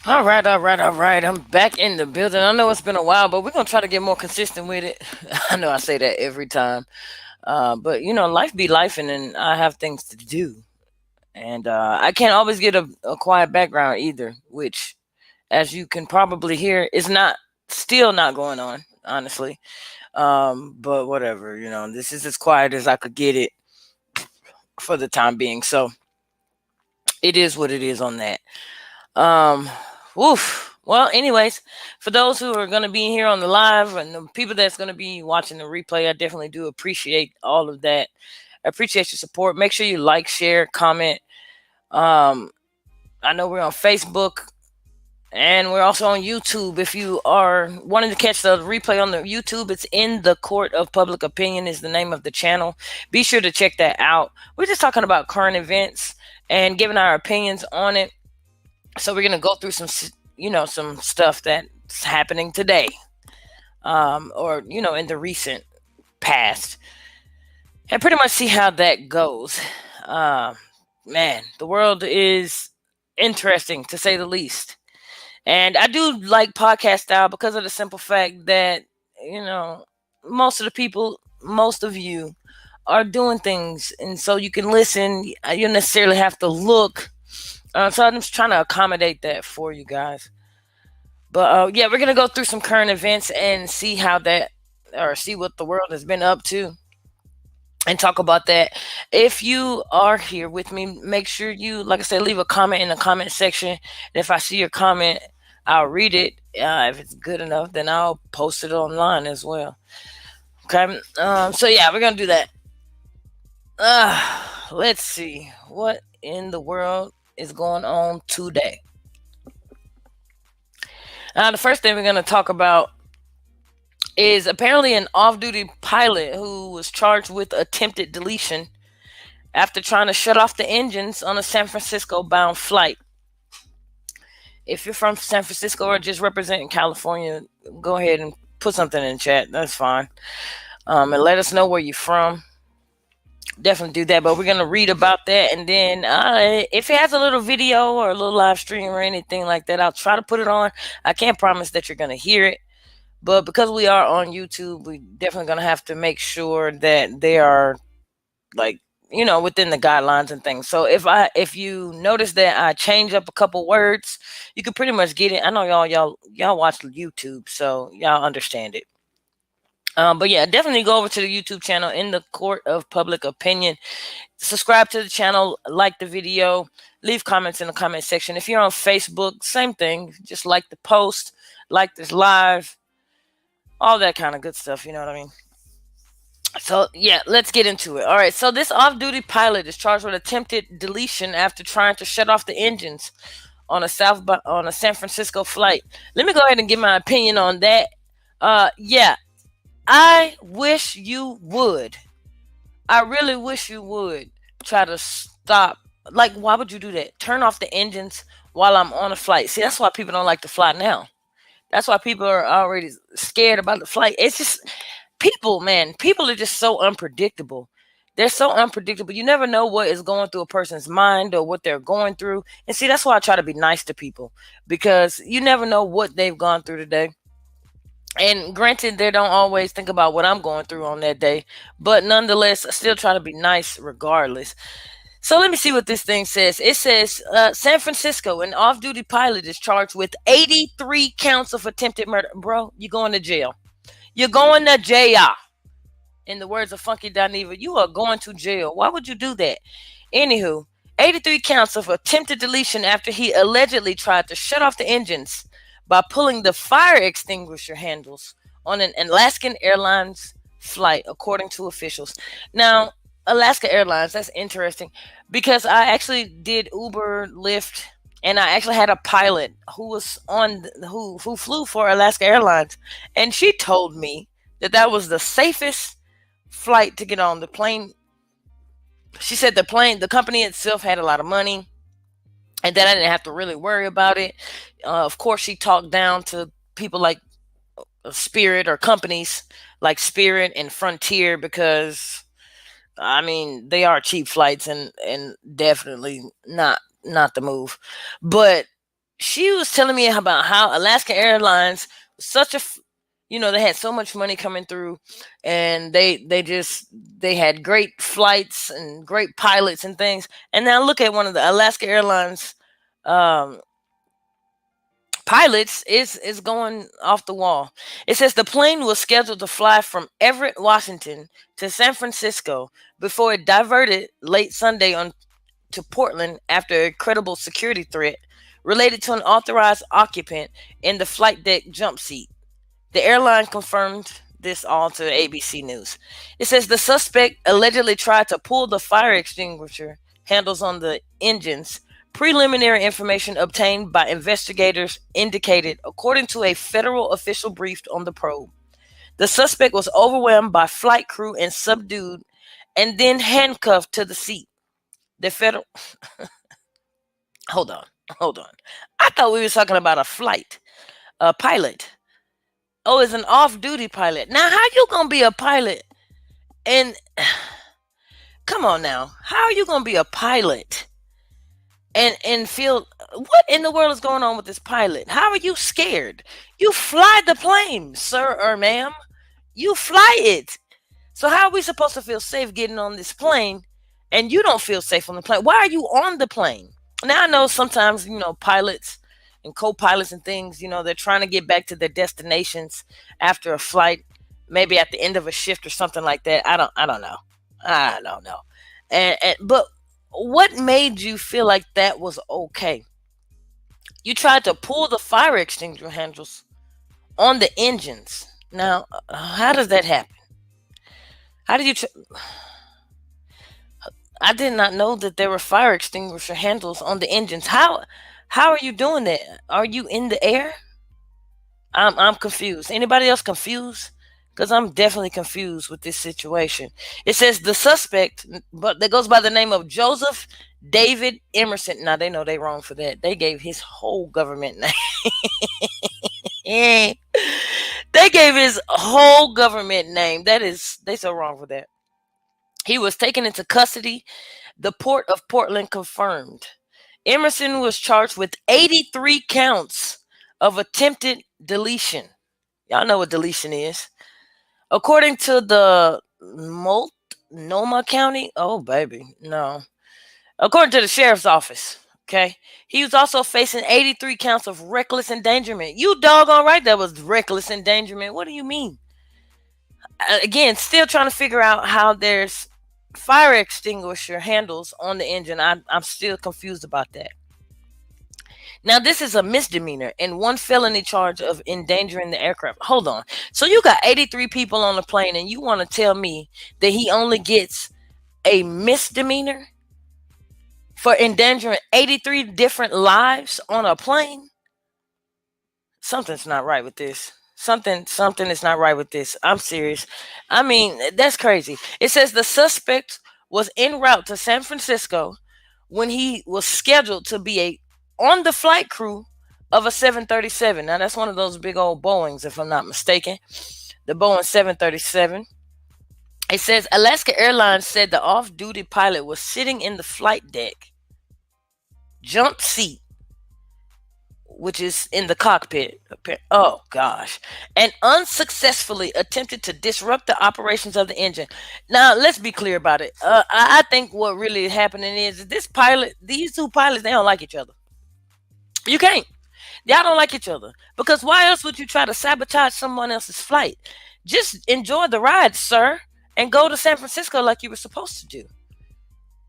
All right, all right, all right. I'm back in the building. I know it's been a while, but we're gonna try to get more consistent with it. I know I say that every time, but life be life, and then I have things to do, and I can't always get a quiet background either. Which, as you can probably hear, is not still not going on, honestly. But whatever, this is as quiet as I could get it for the time being. So it is what it is on that. Um, Woof. Well, anyways, for those who are going to be here on the live and the people that's going to be watching the replay, I definitely do appreciate all of that. I appreciate your support. Make sure you like, share, comment. Um, I know we're on Facebook and we're also on YouTube. If you are wanting to catch the replay on the YouTube, it's In the Court of Public Opinion is the name of the channel. Be sure to check that out. We're just talking about current events and giving our opinions on it. So we're gonna go through some stuff that's happening today, or in the recent past, and pretty much see how that goes. Uh, Man, the world is interesting to say the least, and I do like podcast style because of the simple fact that you know most of the people, most of you, are doing things, and so you can listen. You don't necessarily have to look. So I'm just trying to accommodate that for you guys. But yeah, we're gonna go through some current events and see how that, or see what the world has been up to, and talk about that. If you are here with me, make sure you, like I said, leave a comment in the comment section. And if I see your comment, I'll read it. If it's good enough, then I'll post it online as well. Okay. So yeah, we're gonna do that. Let's see what in the world is going on today. The first thing we're gonna talk about is apparently an off duty pilot who was charged with attempted deletion after trying to shut off the engines on a San Francisco bound flight. If you're from San Francisco or just representing California, go ahead and put something in the chat. That's fine. And let us know where you're from. Definitely do that. But we're going to read about that. And then if it has a little video or a little live stream or anything like that, I'll try to put it on. I can't promise that you're going to hear it. But because we are on YouTube, we definitely gonna have to make sure that they are, like, within the guidelines and things. So if you notice that I change up a couple words, you can pretty much get it. I know y'all watch YouTube, so y'all understand it. But yeah, definitely go over to the YouTube channel In the Court of Public Opinion. Subscribe to the channel, like the video, leave comments in the comment section. If you're on Facebook, same thing. Just like the post, like this live, all that kind of good stuff. You know what I mean? So yeah, let's get into it. All right. So this off-duty pilot is charged with attempted deletion after trying to shut off the engines on a San Francisco flight. Let me go ahead and give my opinion on that. Yeah, I wish you would. I really wish you would try to stop. Like, why would you do that? Turn off the engines while I'm on a flight. See, that's why people don't like to fly now. That's why people are already scared about the flight. It's just people, man. People are just so unpredictable. They're so unpredictable. You never know what is going through a person's mind or what they're going through. And see, that's why I try to be nice to people, because you never know what they've gone through today. And granted, they don't always think about what I'm going through on that day, but nonetheless, I still try to be nice regardless. So let me see what this thing says. It says San Francisco, an off duty pilot is charged with 83 counts of attempted murder. Bro, you're going to jail. You're going to jail. In the words of Funky Dineva, you are going to jail. Why would you do that? Anywho, 83 counts of attempted deletion after he allegedly tried to shut off the engines by pulling the fire extinguisher handles on an Alaskan Airlines flight, according to officials. Now, Alaska Airlines, that's interesting because I actually did Uber, Lyft, and I actually had a pilot who was who flew for Alaska Airlines, and she told me that that was the safest flight to get on. The plane, she said, the company itself had a lot of money, and that I didn't have to really worry about it. Of course, she talked down to people like Spirit, or companies like Spirit and Frontier, because I mean they are cheap flights and definitely not the move. But She was telling me about how Alaska Airlines was such a they had so much money coming through, and they had great flights and great pilots and things. And now look at one of the Alaska Airlines um pilots is going off the wall. It says the plane was scheduled to fly from Everett, Washington to San Francisco before it diverted late Sunday on to Portland after a credible security threat related to an authorized occupant in the flight deck jump seat. The airline confirmed this all to ABC News. It says the suspect allegedly tried to pull the fire extinguisher handles on the engines. Preliminary information obtained by investigators indicated, according to a federal official briefed on the probe, the suspect was overwhelmed by flight crew and subdued and then handcuffed to the seat. The federal hold on, hold on. I thought we were talking about a pilot. Oh, it's an off-duty pilot. Now, how you gonna be a pilot? And come on now, how are you gonna be a pilot and feel what in the world is going on with this pilot? How are you scared? You fly the plane, sir or ma'am. You fly it. So how are we supposed to feel safe getting on this plane, and you don't feel safe on the plane? Why are you on the plane? Now I know sometimes pilots and co-pilots and things, they're trying to get back to their destinations after a flight, maybe at the end of a shift or something like that. I don't know. I don't know. And but what made you feel like that was okay? You tried to pull the fire extinguisher handles on the engines. Now, how does that happen? How did you? I did not know that there were fire extinguisher handles on the engines. How are you doing that? Are you in the air? I'm confused. Anybody else confused? Because I'm definitely confused with this situation. It says the suspect, but that goes by the name of Joseph David Emerson. Now they know they wrong for that. They gave his whole government name. They gave his whole government name. They so wrong for that. He was taken into custody. The Port of Portland confirmed. Emerson was charged with 83 counts of attempted deletion. Y'all know what deletion is. According to the Multnomah County, oh baby, no. According to the sheriff's office, okay, he was also facing 83 counts of reckless endangerment. You doggone right that was reckless endangerment. What do you mean? Again, still trying to figure out how there's fire extinguisher handles on the engine. I'm still confused about that. Now, this is a misdemeanor and one felony charge of endangering the aircraft. Hold on. So you got 83 people on the plane, and you want to tell me that he only gets a misdemeanor for endangering 83 different lives on a plane? Something's not right with this. Something is not right with this. I'm serious. I mean, that's crazy. It says the suspect was en route to San Francisco when he was scheduled to be a on the flight crew of a 737. Now that's one of those big old Boeings, if I'm not mistaken. The Boeing 737. It says Alaska Airlines said the off-duty pilot was sitting in the flight deck jump seat, which is in the cockpit. Oh gosh. And unsuccessfully attempted to disrupt the operations of the engine. Now, let's be clear about it. I think what really is happening is these two pilots, they don't like each other. You can't. Y'all don't like each other. Because why else would you try to sabotage someone else's flight? Just enjoy the ride, sir, and go to San Francisco like you were supposed to do.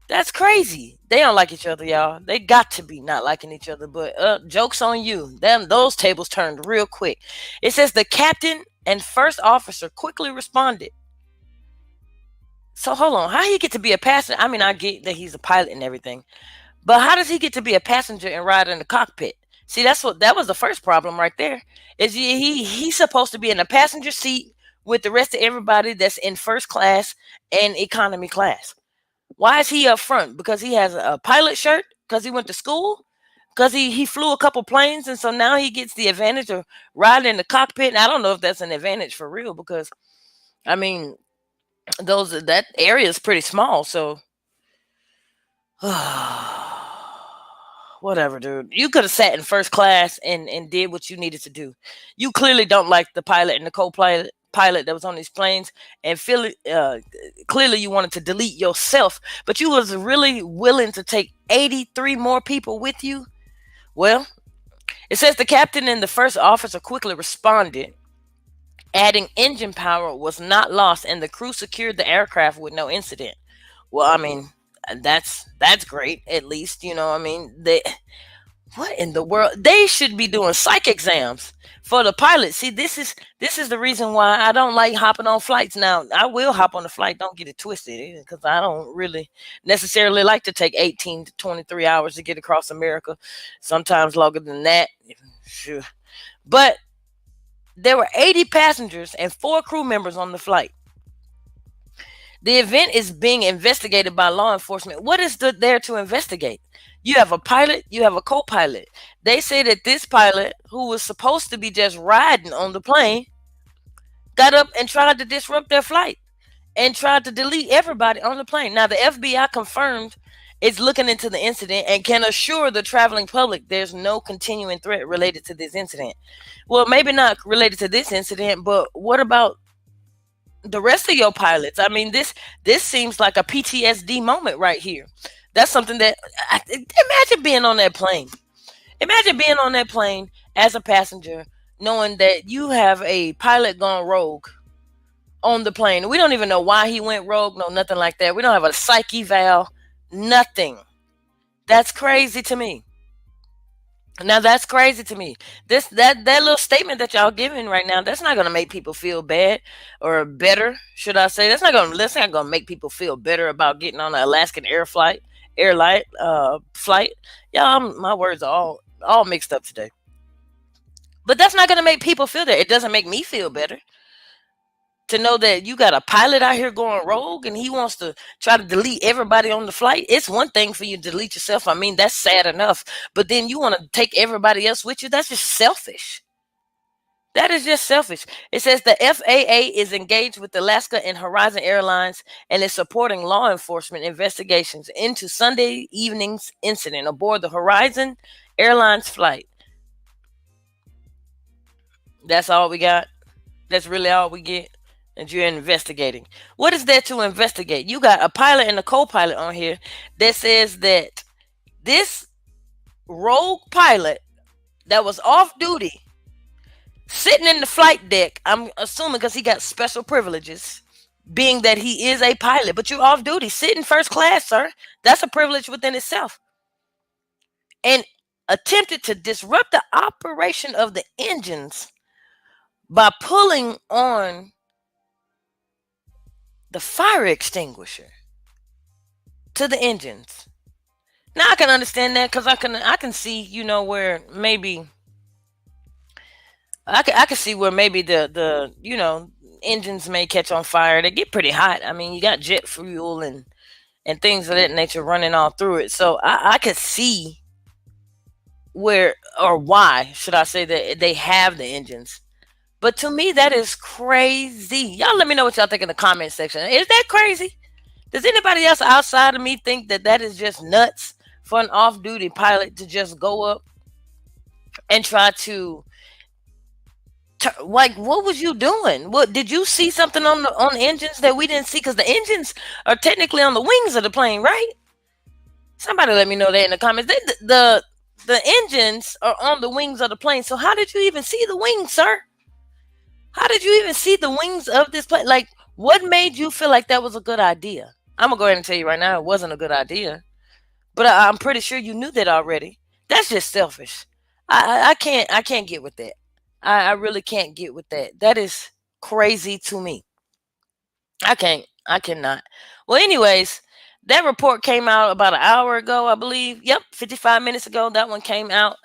That's crazy. They don't like each other, y'all. They got to be not liking each other. But joke's on you. Those tables turned real quick. It says the captain and first officer quickly responded. So hold on. How he get to be a passenger? I mean, I get that he's a pilot and everything, but how does he get to be a passenger and ride in the cockpit? See, that was the first problem right there. Is he's supposed to be in the passenger seat with the rest of everybody that's in first class and economy class. Why is he up front? Because he has a pilot shirt? Because he went to school? Because he flew a couple planes, and so now he gets the advantage of riding in the cockpit. And I don't know if that's an advantage for real, because I mean that area is pretty small. So Whatever, dude. You could have sat in first class and did what you needed to do. You clearly don't like the pilot and the co-pilot that was on these planes, and clearly you wanted to delete yourself, but you was really willing to take 83 more people with you. Well, it says the captain and the first officer quickly responded, adding engine power was not lost and the crew secured the aircraft with no incident. Well, I mean, that's great. At least I mean, what in the world? They should be doing psych exams for the pilots. See, this is the reason why I don't like hopping on flights. Now, I will hop on the flight. Don't get it twisted, because I don't really necessarily like to take 18 to 23 hours to get across America. Sometimes longer than that. Sure. But there were 80 passengers and 4 crew members on the flight. The event is being investigated by law enforcement. What is there to investigate? You have a pilot, you have a co pilot. They say that this pilot, who was supposed to be just riding on the plane, got up and tried to disrupt their flight and tried to delete everybody on the plane. Now, the FBI confirmed it's looking into the incident and can assure the traveling public there's no continuing threat related to this incident. Well, maybe not related to this incident, but what about the rest of your pilots? I mean, this seems like a PTSD moment right here. That's something that imagine being on that plane. Imagine being on that plane as a passenger, knowing that you have a pilot gone rogue on the plane. We don't even know why he went rogue, no nothing like that. We don't have a psych eval, nothing. That's crazy to me. Now that's crazy to me. That little statement that y'all giving right now, that's not gonna make people feel bad or better, should I say? That's not gonna make people feel better about getting on an Alaskan airline flight. Yeah, my words are all mixed up today. But that's not gonna make people feel that. It doesn't make me feel better to know that you got a pilot out here going rogue and he wants to try to delete everybody on the flight. It's one thing for you to delete yourself. I mean, that's sad enough. But then you want to take everybody else with you. That's just selfish. That is just selfish. It says the FAA is engaged with Alaska and Horizon Airlines and is supporting law enforcement investigations into Sunday evening's incident aboard the Horizon Airlines flight. That's all we got. That's really all we get. And you're investigating. What is there to investigate? You got a pilot and a co-pilot on here that says that this rogue pilot that was off duty, sitting in the flight deck, I'm assuming because he got special privileges, being that he is a pilot, but you're off duty, sitting first class, sir. That's a privilege within itself. And attempted to disrupt the operation of the engines by pulling on the fire extinguisher to the engines. Now I can understand that because I can see where maybe I can see where maybe the engines may catch on fire. They get pretty hot. I mean, you got jet fuel and things of that nature running all through it. So I could see where, or why should I say, that they have the engines. But to me, that is crazy. Y'all let me know what y'all think in the comment section. Is that crazy? Does anybody else outside of me think that that is just nuts for an off-duty pilot to just go up and try to like, what was you doing? What did you see something on the engines that we didn't see? Because the engines are technically on the wings of the plane, right? Somebody let me know that in the comments. The engines are on the wings of the plane. So how did you even see the wings, sir? How did you even see the wings of this plane? Like, what made you feel like that was a good idea? I'm gonna go ahead and tell you right now, it wasn't a good idea. But I'm pretty sure you knew that already. That's just selfish. I can't get with that. I really can't get with that. That is crazy to me. I can't. I cannot. Well, anyways, that report came out about an hour ago, I believe. Yep, 55 minutes ago. That one came out.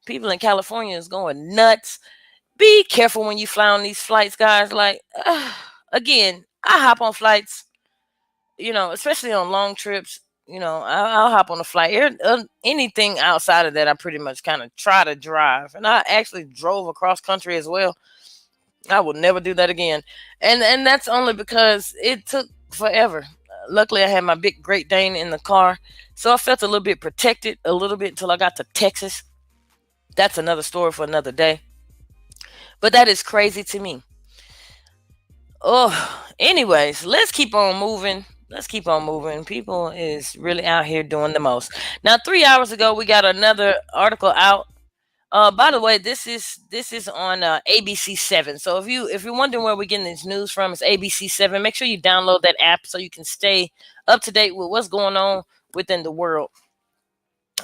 People in California is going nuts. Be careful when you fly on these flights, guys. Like, again, I hop on flights, especially on long trips. I'll hop on a flight. Anything outside of that, I pretty much kind of try to drive. And I actually drove across country as well. I will never do that again. And that's only because it took forever. Luckily, I had my big Great Dane in the car, so I felt a little bit protected, a little bit until I got to Texas. That's another story for another day. But that is crazy to me. Oh, anyways, let's keep on moving. Let's keep on moving. People is really out here doing the most. Now, 3 hours ago, we got another article out. By the way, this is on ABC 7. So if you're wondering where we're getting this news from, it's ABC 7. Make sure you download that app so you can stay up to date with what's going on within the world.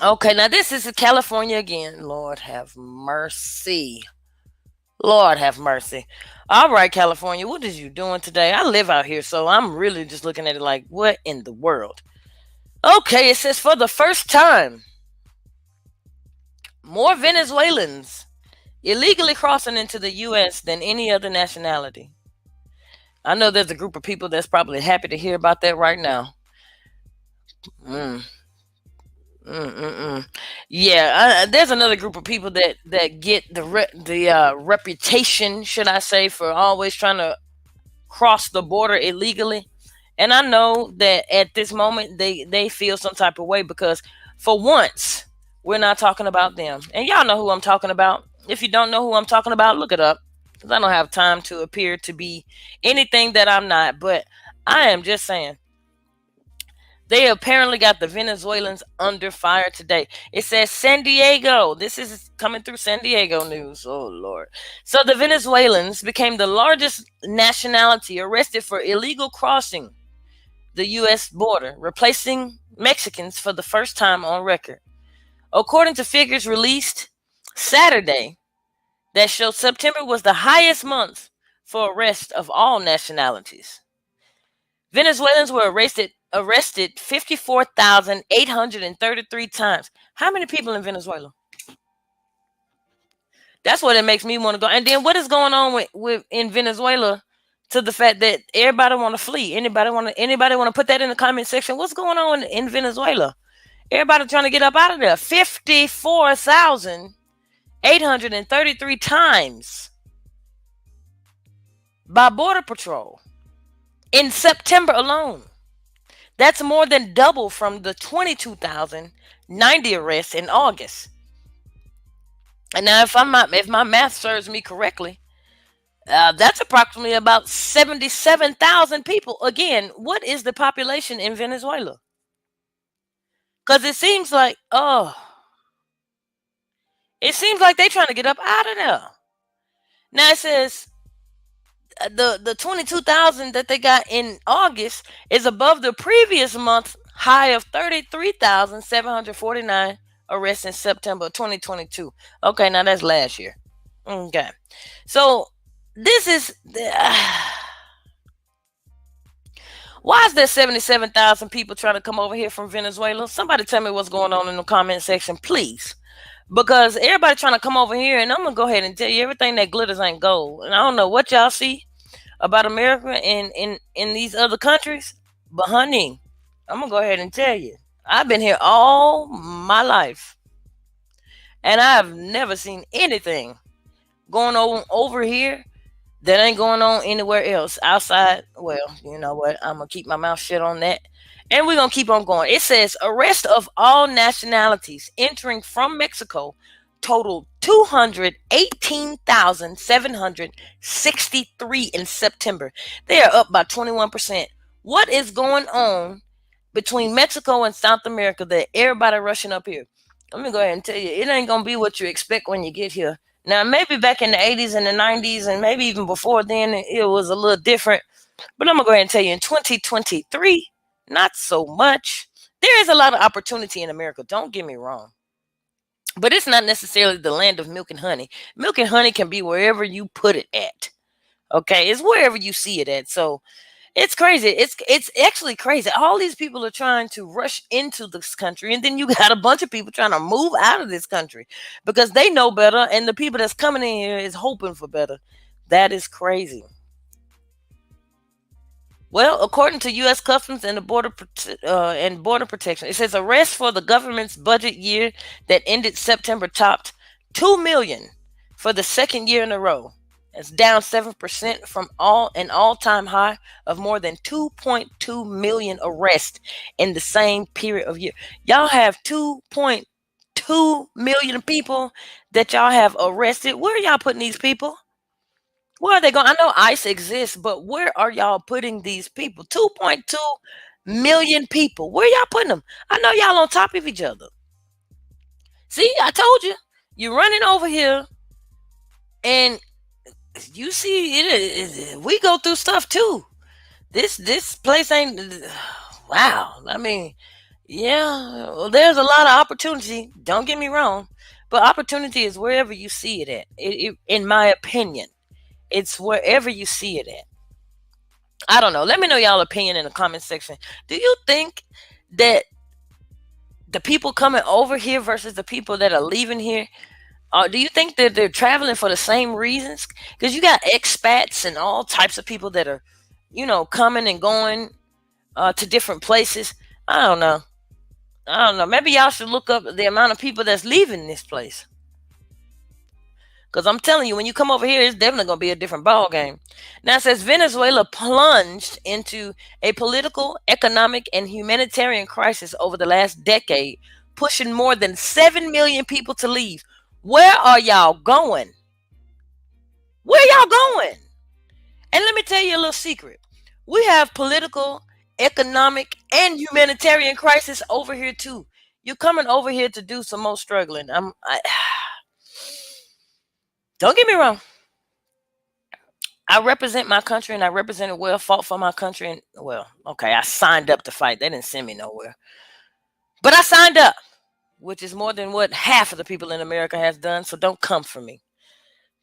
Okay, now this is California again. Lord have mercy. Lord have mercy. All right, California, what is you doing today? I live out here, so I'm really just looking at it like, what in the world? Okay, it says for the first time, more Venezuelans illegally crossing into the U.S. than any other nationality. I know there's a group of people that's probably happy to hear about that right now. Mm. Mm-mm-mm. Yeah, there's another group of people that get the reputation, should I say, for always trying to cross the border illegally. And I know that at this moment they feel some type of way because for once we're not talking about them. And y'all know who I'm talking about. If you don't know who I'm talking about, look it up because I don't have time to appear to be anything that I'm not. But I am just saying they apparently got the Venezuelans under fire today. It says San Diego. This is coming through San Diego news. Oh, Lord. So the Venezuelans became the largest nationality arrested for illegal crossing the U.S. border, replacing Mexicans for the first time on record. According to figures released Saturday that show September was the highest month for arrest of all nationalities. Venezuelans were arrested 54,833 times. How many people in Venezuela? That's what it makes me want to go. And then what is going on with in Venezuela to the fact that everybody want to flee? Anybody want to put that in the comment section? What's going on in Venezuela? Everybody trying to get up out of there. 54,833 times by Border Patrol in September alone. That's more than double from the 22,090 arrests in August. And now, if my math serves me correctly, that's approximately about 77,000 people. Again, what is the population in Venezuela? Because it seems like they're trying to get up out of there. Now it says the 22,000 that they got in August is above the previous month high of 33,749 arrests in September 2022. Okay, now that's last year. Okay, so this is why is there 77,000 people trying to come over here from Venezuela? Somebody tell me what's going on in the comment section, please. Because everybody trying to come over here, and I'm going to go ahead and tell you everything that glitters ain't gold. And I don't know what y'all see about America in these other countries, but honey, I'm going to go ahead and tell you. I've been here all my life, and I've never seen anything going on over here that ain't going on anywhere else outside. Well, you know what? I'm going to keep my mouth shut on that. And we're going to keep on going. It says arrest of all nationalities entering from Mexico totaled 218,763 in September. They are up by 21%. What is going on between Mexico and South America that everybody rushing up here? Let me go ahead and tell you, it ain't going to be what you expect when you get here. Now, maybe back in the 80s and the 90s, and maybe even before then, it was a little different. But I'm going to go ahead and tell you, in 2023, not so much. There is a lot of opportunity in America, don't get me wrong. But it's not necessarily the land of milk and honey. Milk and honey can be wherever you put it at. Okay, it's wherever you see it at. So it's crazy. It's actually crazy. All these people are trying to rush into this country, and then you got a bunch of people trying to move out of this country because they know better, and the people that's coming in here is hoping for better. That is crazy. Well, according to U.S. Customs and the Border Protection, it says arrests for the government's budget year that ended September topped 2 million for the second year in a row. It's down 7% from an all-time high of more than 2.2 million arrests in the same period of year. Y'all have 2.2 million people that y'all have arrested. Where are y'all putting these people? Where are they going? I know ICE exists, but where are y'all putting these people? 2.2 million people. Where y'all putting them? I know y'all on top of each other. See, I told you. You're running over here, and you see we go through stuff too. This place ain't. Wow. I mean, yeah. Well, there's a lot of opportunity. Don't get me wrong, but opportunity is wherever you see it at. In my opinion, it's wherever you see it at. I don't know. Let me know y'all opinion in the comment section. Do you think that the people coming over here versus the people that are leaving here, do you think that they're traveling for the same reasons? Because you got expats and all types of people that are, coming and going to different places. I don't know. I don't know. Maybe y'all should look up the amount of people that's leaving this place. Because I'm telling you, when you come over here, it's definitely going to be a different ball game. Now it says Venezuela plunged into a political, economic, and humanitarian crisis over the last decade, pushing more than 7 million people to leave. Where are y'all going? Where y'all going? And let me tell you a little secret. We have political, economic, and humanitarian crisis over here too. You're coming over here to do some more struggling. Don't get me wrong. I represent my country, and I represented well, fought for my country, and okay, I signed up to fight. They didn't send me nowhere, but I signed up, which is more than what half of the people in America has done. So don't come for me.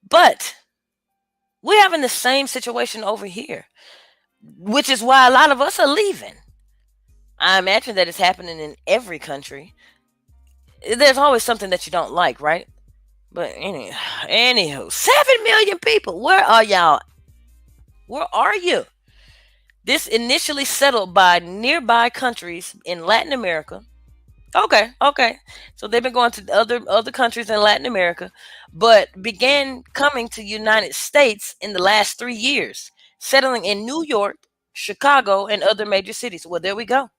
But we're having the same situation over here, which is why a lot of us are leaving. I imagine that it's happening in every country. There's always something that you don't like, right? But anywho, 7 million people. Where are y'all? Where are you? This initially settled by nearby countries in Latin America. Okay. So they've been going to other countries in Latin America, but began coming to United States in the last 3 years, settling in New York, Chicago, and other major cities. Well, there we go.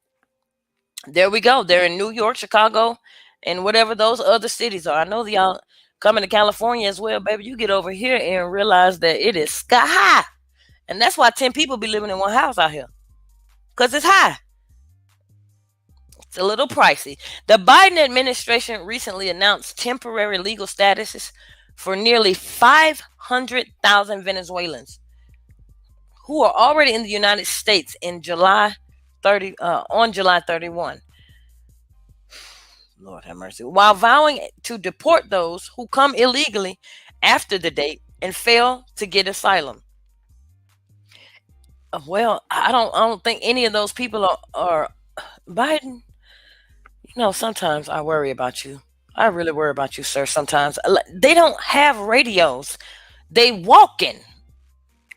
There we go. They're in New York, Chicago, and whatever those other cities are. I know y'all coming to California as well, baby. You get over here and realize that it is sky high. And that's why 10 people be living in one house out here. Because it's high. It's a little pricey. The Biden administration recently announced temporary legal statuses for nearly 500,000 Venezuelans who are already in the United States on July 31. Lord have mercy. While vowing to deport those who come illegally after the date and fail to get asylum. Well, I don't think any of those people are Biden. Sometimes I worry about you. I really worry about you, sir. Sometimes they don't have radios. They walking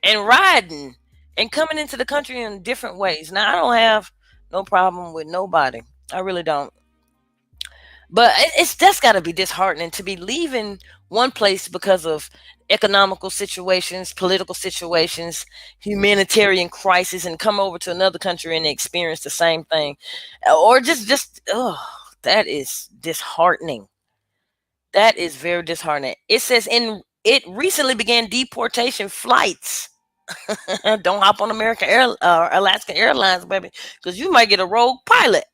and riding and coming into the country in different ways. Now, I don't have no problem with nobody. I really don't. But it's just got to be disheartening to be leaving one place because of economical situations, political situations, humanitarian crisis, and come over to another country and experience the same thing, or that is disheartening. That is very disheartening. It says it recently began deportation flights. Don't hop on Alaska Airlines, baby, because you might get a rogue pilot.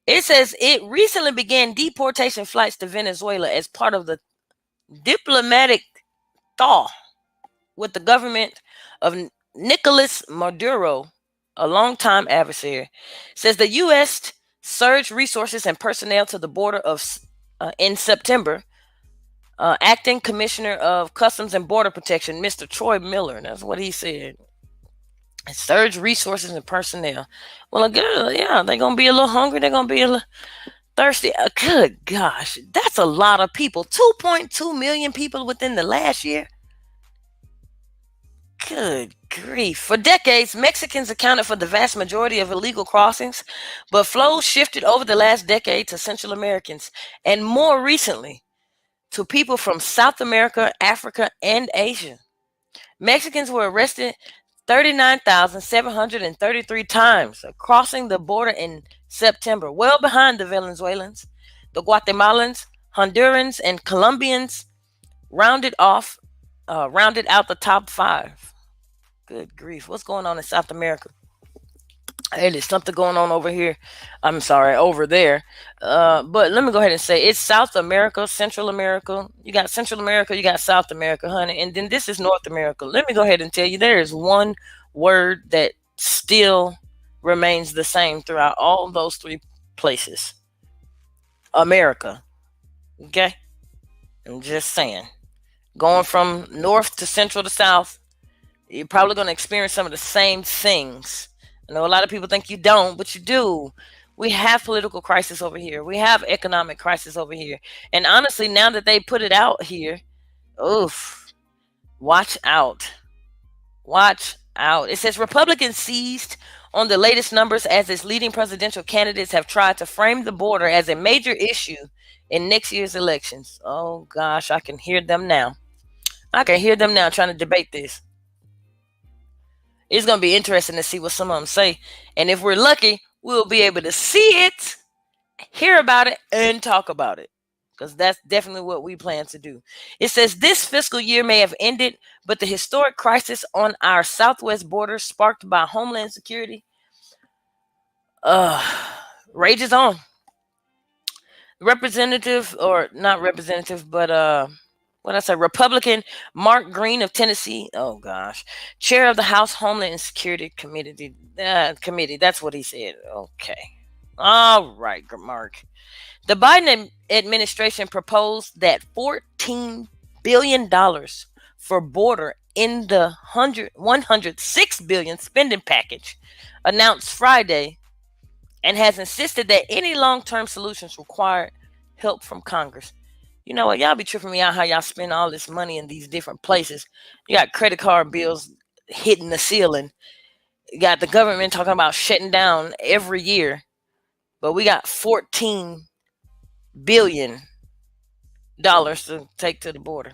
It says it recently began deportation flights to Venezuela as part of the diplomatic thaw with the government of Nicolas Maduro, a longtime adversary. Says the U.S. surged resources and personnel to the border in September. Acting Commissioner of Customs and Border Protection, Mr. Troy Miller, that's what he said. Surge resources and personnel. Well, they're going to be a little hungry. They're going to be a little thirsty. Good gosh, that's a lot of people. 2.2 million people within the last year. Good grief. For decades, Mexicans accounted for the vast majority of illegal crossings, but flows shifted over the last decade to Central Americans, and more recently, to people from South America, Africa, and Asia. Mexicans were arrested 39,733 times, crossing the border in September, well behind the Venezuelans. The Guatemalans, Hondurans, and Colombians rounded off, rounded out the top five. Good grief. What's going on in South America? Hey, there's something going on over here. I'm sorry, over there. But let me go ahead and say it's South America, Central America. You got Central America, you got South America, honey. And then this is North America. Let me go ahead and tell you there is one word that still remains the same throughout all those three places. America. Okay? I'm just saying. Going from north to central to south, you're probably going to experience some of the same things. I know a lot of people think you don't, but you do. We have political crisis over here. We have economic crisis over here. And honestly, now that they put it out here, oof, watch out. Watch out. It says Republicans seized on the latest numbers as its leading presidential candidates have tried to frame the border as a major issue in next year's elections. Oh gosh, I can hear them now. I can hear them now trying to debate this. It's going to be interesting to see what some of them say. And if we're lucky, we'll be able to see it, hear about it, and talk about it. Because that's definitely what we plan to do. It says this fiscal year may have ended, but the historic crisis on our southwest border, sparked by Homeland Security, rages on. Representative, or not representative, but what I say, Republican Mark Green of Tennessee. Oh gosh, chair of the House Homeland Security Committee. Committee. That's what he said. Okay, all right, Mark. The Biden administration proposed that $14 billion for border in the 106 billion spending package announced Friday, and has insisted that any long-term solutions require help from Congress. You know what? Y'all be tripping me out how y'all spend all this money in these different places. You got credit card bills hitting the ceiling. You got the government talking about shutting down every year. But we got $14 billion to take to the border.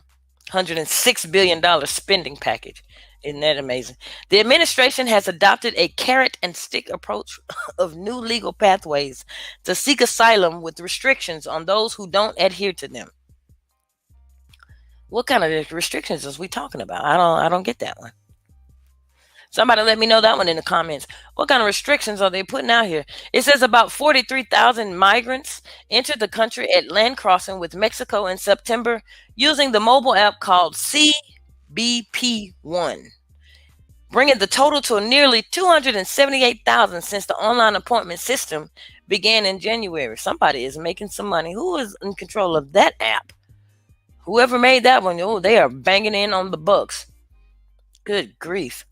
$106 billion spending package. Isn't that amazing? The administration has adopted a carrot and stick approach of new legal pathways to seek asylum with restrictions on those who don't adhere to them. What kind of restrictions is we talking about? I don't get that one. Somebody let me know that one in the comments. What kind of restrictions are they putting out here? It says about 43,000 migrants entered the country at land crossing with Mexico in September using the mobile app called CBP1, bringing the total to nearly 278,000 since the online appointment system began in January. Somebody is making some money. Who is in control of that app? Whoever made that one, oh, they are banging in on the bucks. Good grief.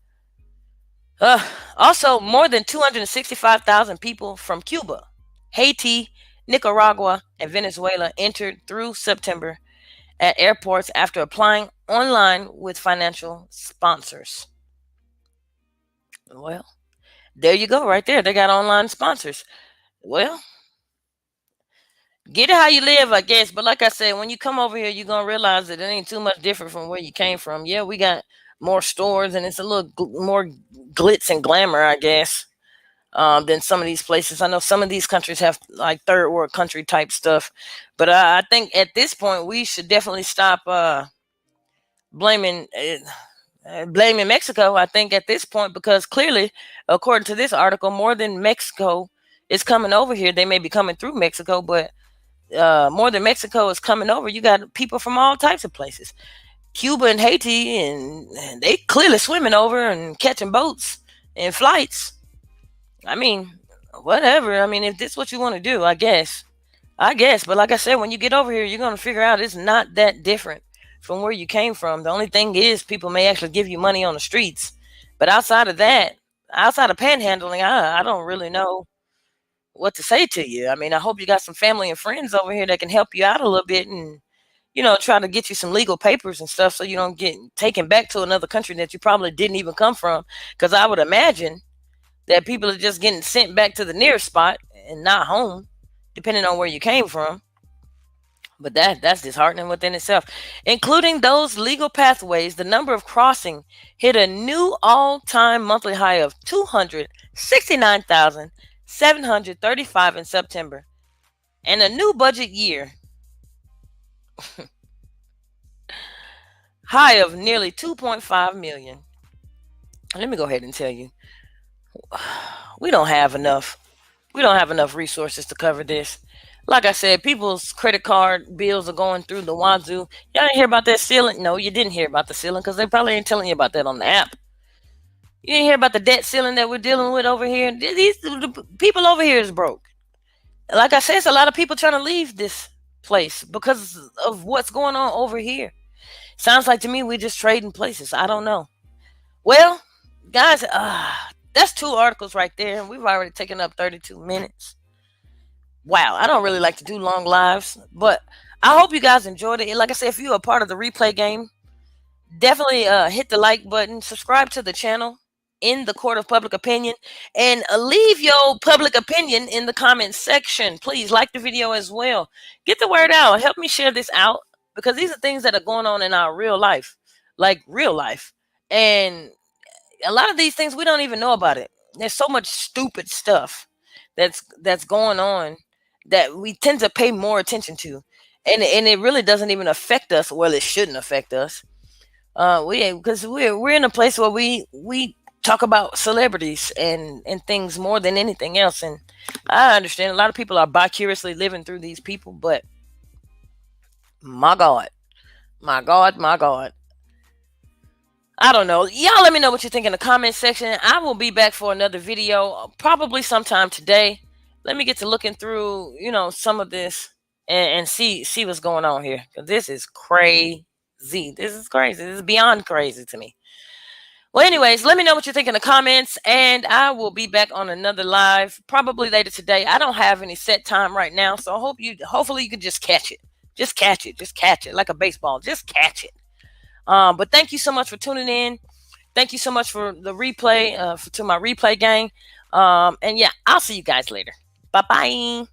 Also, more than 265,000 people from Cuba, Haiti, Nicaragua, and Venezuela entered through September at airports after applying online with financial sponsors. Well, there you go, right there. They got online sponsors. Well, get it how you live, I guess. But like I said, when you come over here, you're going to realize that it ain't too much different from where you came from. Yeah, we got more stores and it's a little more glitz and glamour, I guess, than some of these places. I know some of these countries have like third world country type stuff. But I think at this point, we should definitely stop blaming. Blaming Mexico, I think, at this point, because clearly, according to this article, more than Mexico is coming over here. They may be coming through Mexico, but more than Mexico is coming over. You got people from all types of places, Cuba and Haiti, and they clearly swimming over and catching boats and flights. I mean, whatever. I mean, if this is what you want to do, I guess. But like I said, when you get over here, you're gonna figure out it's not that different from where you came from. The only thing is people may actually give you money on the streets. But outside of that, outside of panhandling, I don't really know what to say to you. I mean, I hope you got some family and friends over here that can help you out a little bit and, try to get you some legal papers and stuff so you don't get taken back to another country that you probably didn't even come from. Because I would imagine that people are just getting sent back to the nearest spot and not home, depending on where you came from. But that's disheartening within itself. Including those legal pathways, the number of crossing hit a new all-time monthly high of 269,735 in September. And a new budget year high of nearly 2.5 million. Let me go ahead and tell you, we don't have enough. We don't have enough resources to cover this. Like I said, people's credit card bills are going through the wazoo. Y'all didn't hear about that ceiling? No, you didn't hear about the ceiling because they probably ain't telling you about that on the app. You didn't hear about the debt ceiling that we're dealing with over here. The people over here is broke. Like I said, it's a lot of people trying to leave this place because of what's going on over here. Sounds like to me we just trading places. I don't know. Well, guys, that's two articles right there, and we've already taken up 32 minutes. Wow, I don't really like to do long lives, but I hope you guys enjoyed it. Like I said, if you're a part of the replay game, definitely hit the like button, subscribe to the channel in the court of public opinion, and leave your public opinion in the comments section. Please like the video as well. Get the word out. Help me share this out because these are things that are going on in our real life, like real life. And a lot of these things we don't even know about it. There's so much stupid stuff that's going on that we tend to pay more attention to, and it really doesn't even affect us. Well, it shouldn't affect us. We because we're in a place where we talk about celebrities and things more than anything else. And I understand a lot of people are bi-curiously living through these people, but my God, my God, my God. I don't know. Y'all let me know what you think in the comment section. I will be back for another video, probably sometime today. Let me get to looking through, some of this and see what's going on here. 'Cause this is crazy. This is crazy. This is beyond crazy to me. Well, anyways, let me know what you think in the comments, and I will be back on another live probably later today. I don't have any set time right now, so hopefully you can just catch it. Just catch it. Just catch it like a baseball. Just catch it. But thank you so much for tuning in. Thank you so much for the replay, to my replay gang. And yeah, I'll see you guys later. Bye bye.